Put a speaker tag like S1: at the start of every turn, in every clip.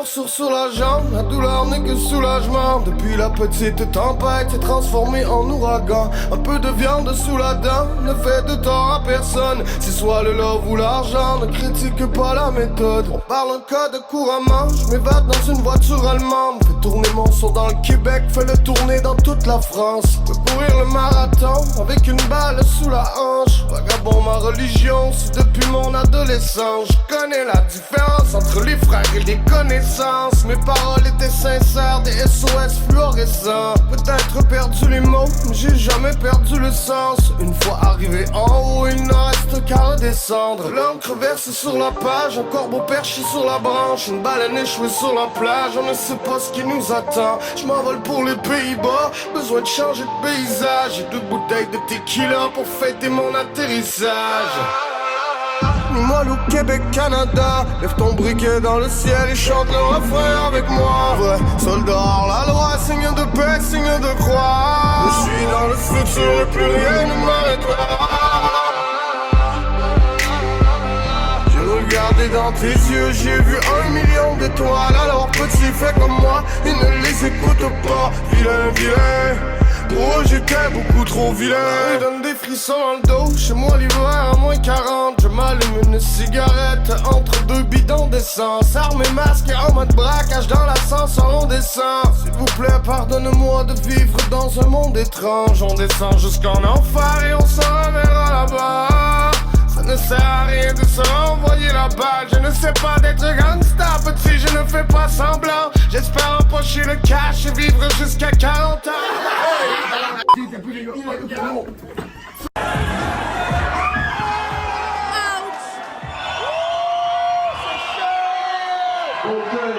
S1: morsure sur la jambe, la douleur n'est que soulagement. Depuis la petite tempête s'est transformée en ouragan. Un peu de viande sous la dent ne fait de tort à personne. Si soit le love ou l'argent, ne critique pas la méthode. On parle un code couramment, je m'évade dans une voiture allemande. Fais tourner mon son dans le Québec, fais le tourner dans toute la France. Peux courir le marathon avec une balle sous la hanche. Vagabond ma religion, c'est depuis mon adolescence. Je connais la différence entre les frères et les connaissances. Mes paroles étaient sincères, des SOS fluorescents. Peut-être perdu les mots, mais j'ai jamais perdu le sens. Une fois arrivé en haut, il ne reste qu'à redescendre. L'encre versée sur la page, un corbeau perché sur la branche, une baleine échouée sur la plage. On ne sait pas ce qui nous attend. Je m'envole pour les Pays-Bas, besoin de changer de paysage. J'ai 2 bouteilles de tequila pour fêter mon atterrissage. Moi au Québec, Canada, lève ton briquet dans le ciel et chante le refrain avec moi. Vrai soldat hors la loi, signe de paix, signe de croix. Je suis dans le futur et plus rien ne m'arrêtera. J'ai regardé dans tes yeux, j'ai vu 1 million d'étoiles. Alors petit, fais comme moi, et ne les écoute pas. Vilain, vilain. Oh, j'étais beaucoup trop vilain. Il donne des frissons dans le dos. Chez moi l'hiver à moins 40. Je m'allume une cigarette entre 2 bidons d'essence. Armé, masque et en mode braquage dans l'ascenseur on descend. S'il vous plaît pardonne-moi de vivre dans un monde étrange. On descend jusqu'en enfer et on se reverra là-bas. Ça ne sert à rien de se renvoyer la balle. Je ne sais pas d'être gangsta, petit, je ne fais pas semblant. J'espère empocher le cash et vivre jusqu'à 40 ans.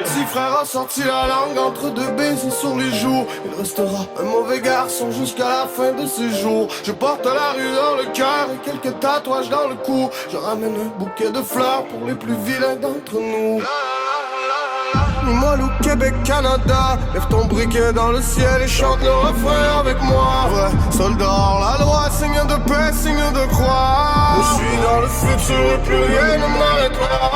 S1: Petit frère a sorti la langue entre 2 baisers sur les joues. Il restera un mauvais garçon jusqu'à la fin de ses jours. Je porte la rue dans le cœur et quelques tatouages dans le cou. Je ramène un bouquet de fleurs pour les plus vilains d'entre nous. Moi au Québec, Canada, lève ton briquet dans le ciel et chante le refrain avec moi. Vrai soldat hors la loi, signe de paix, signe de croix. Je suis dans le futur et plus rien ne m'arrêtera.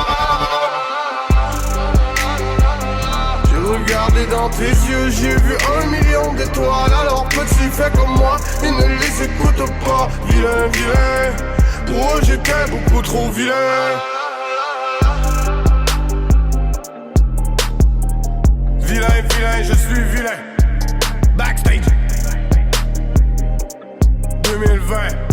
S1: Regardez dans tes yeux, j'ai vu 1 million d'étoiles. Alors petit, fais comme moi et ne les écoute pas. Vilain, vilain. Oh, j'étais beaucoup trop vilain. Vilain, vilain, je suis vilain. Backstage 2020.